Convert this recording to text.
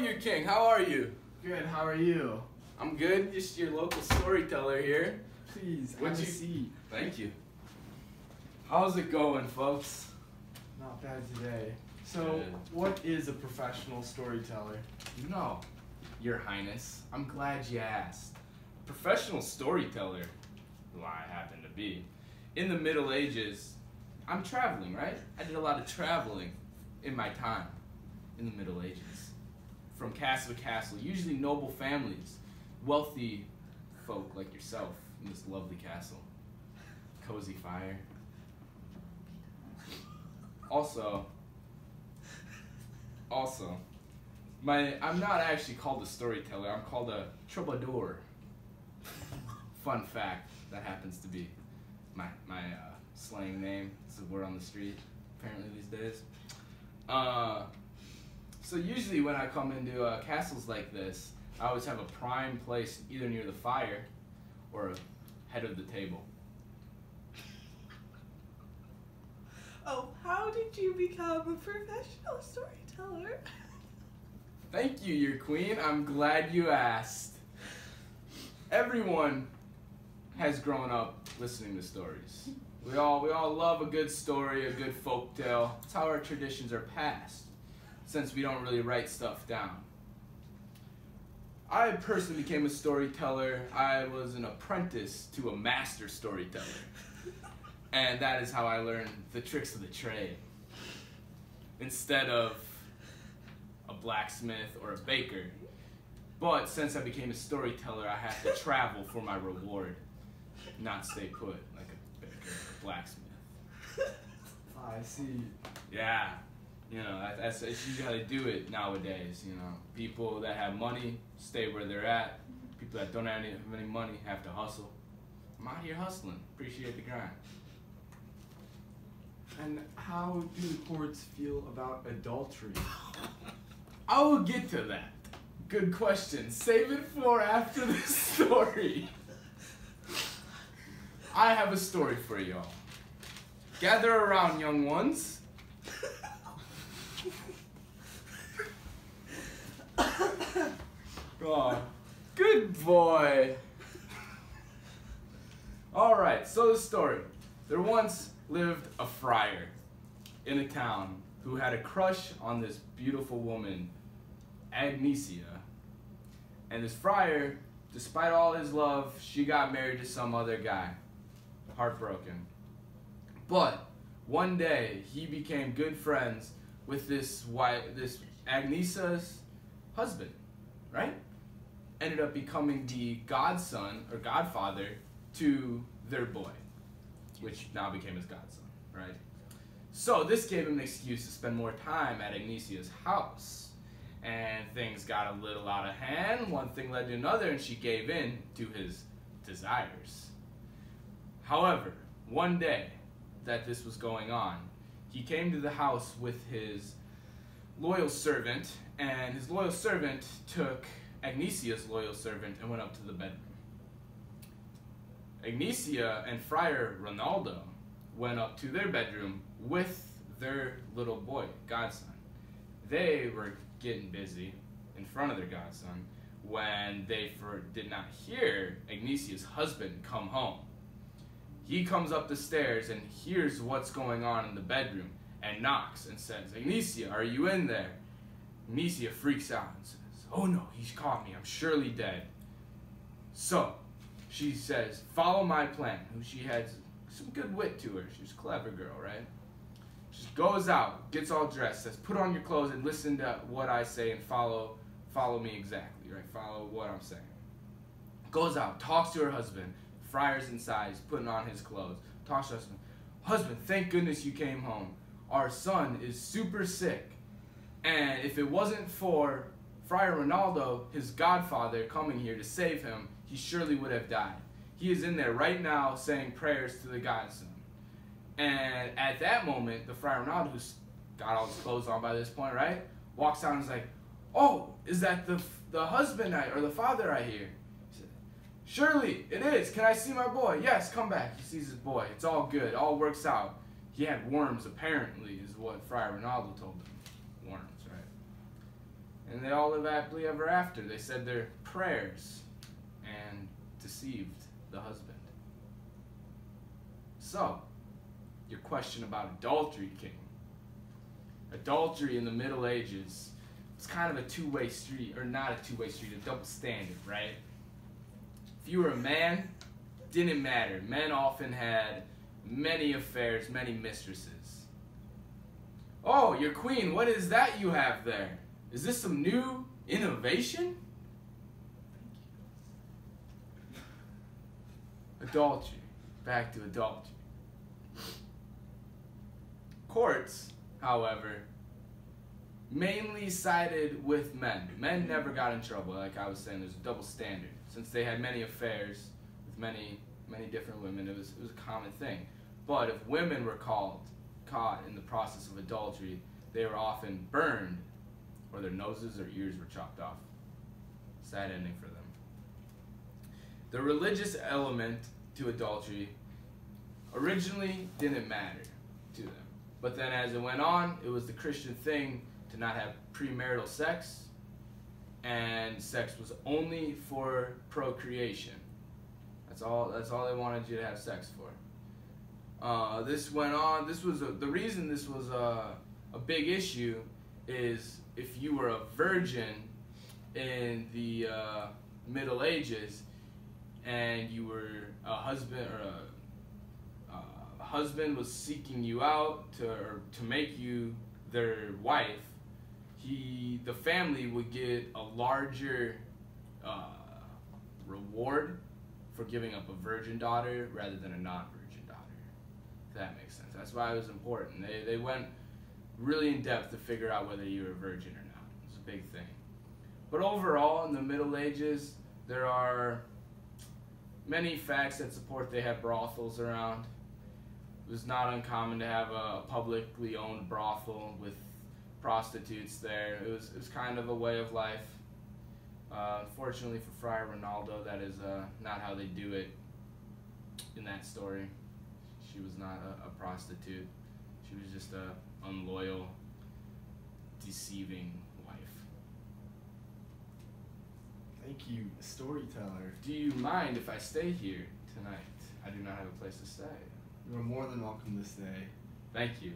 your king. How are you? Good, how are you? I'm good. Just your local storyteller here. Please, have a seat. Thank you. How's it going, folks? Not bad today. So, Good. what is a professional storyteller? No, Your Highness. I'm glad you asked. Professional storyteller, who I happen to be. In the Middle Ages, I'm traveling, right? I did a lot of traveling in my time in the Middle Ages. From castle to castle, usually noble families, wealthy folk like yourself in this lovely castle. Cozy fire. Also, I'm not actually called a storyteller, I'm called a troubadour. Fun fact, that happens to be my slang name. It's a word on the street, apparently these days. So usually when I come into castles like this, I always have a prime place either near the fire or head of the table. Oh, how did you become a professional storyteller? Thank you, your queen. I'm glad you asked. Everyone has grown up listening to stories. We all love a good story, a good folk tale. It's how our traditions are passed, since we don't really write stuff down. I personally became a storyteller. I was an apprentice to a master storyteller. And that is how I learned the tricks of the trade. Instead of a blacksmith or a baker. But since I became a storyteller, I have to travel for my reward, not stay put like a baker or a blacksmith. I see. Yeah, you know, that's you gotta do it nowadays, you know. People that have money stay where they're at. People that don't have any money have to hustle. I'm out here hustling. Appreciate the grind. And how do the courts feel about adultery? I will get to that. Good question. Save it for after the story. I have a story for y'all. Gather around, young ones. Oh, good boy. Alright, so the story. There once lived a friar in a town who had a crush on this beautiful woman, Agnesia. And this friar, despite all his love, she got married to some other guy. Heartbroken. But one day he became good friends with this Agnesia's husband, right? Ended up becoming the godson or godfather to their boy, which now became his godson, right? So this gave him an excuse to spend more time at Agnesia's house. And things got a little out of hand. One thing led to another, and she gave in to his desires. However, one day that this was going on, he came to the house with his loyal servant, and his loyal servant took Agnesia's loyal servant and went up to the bedroom. Agnesia and Friar Ronaldo went up to their bedroom with their little boy, godson. They were getting busy in front of their godson when they did not hear Agnesia's husband come home. He comes up the stairs and hears what's going on in the bedroom and knocks and says, "Agnesia, are you in there?" Agnesia freaks out and says, "Oh no, he's caught me. I'm surely dead." So she says, "Follow my plan." She had some good wit to her. She's a clever girl, right? She goes out, gets all dressed, says, "Put on your clothes and listen to what I say and follow me exactly, right? Follow what I'm saying." Goes out, talks to her husband. Friar's inside, he's putting on his clothes. Talks to her husband. "Husband, thank goodness you came home. Our son is super sick. And if it wasn't for Friar Ronaldo, his godfather, coming here to save him, he surely would have died. He is in there right now saying prayers to the godson." And at that moment, the Friar Ronaldo, who's got all his clothes on by this point, right, walks out and is like, "Oh, is that the husband or the father I hear?" He said, "Surely it is. Can I see my boy?" "Yes, come back." He sees his boy. It's all good. All works out. He had worms, apparently, is what Friar Ronaldo told him. Worms, right? And they all live happily ever after. They said their prayers and deceived the husband. So, your question about adultery, King. Adultery in the Middle Ages was kind of a two-way street, or not a two-way street, a double standard, right? If you were a man, didn't matter. Men often had many affairs, many mistresses. Oh, your queen, what is that you have there? Is this some new innovation? Adultery. Back to adultery. Courts, however, mainly sided with men. Men never got in trouble. Like I was saying, there's a double standard. Since they had many affairs with many different women, it was a common thing. But if women were caught in the process of adultery, they were often burned, or their noses or ears were chopped off. Sad ending for them. The religious element to adultery originally didn't matter to them. But then as it went on, it was the Christian thing to not have premarital sex, and sex was only for procreation. That's all they wanted you to have sex for. This went on. The reason this was a big issue is if you were a virgin in the Middle Ages and you were a husband, or a husband was seeking you out to make you their wife, the family would get a larger reward for giving up a virgin daughter rather than a non-virgin daughter. If that makes sense. That's why it was important. They went really in depth to figure out whether you were a virgin or not. It's a big thing. But overall, in the Middle Ages, there are many facts that support they had brothels around. It was not uncommon to have a publicly owned brothel with prostitutes there. It was kind of a way of life. Unfortunately for Friar Ronaldo, that is not how they do it in that story. She was not a prostitute. She was just a unloyal, deceiving wife. Thank you, storyteller. Do you mind if I stay here tonight? I do not have a place to stay. You are more than welcome to stay. Thank you.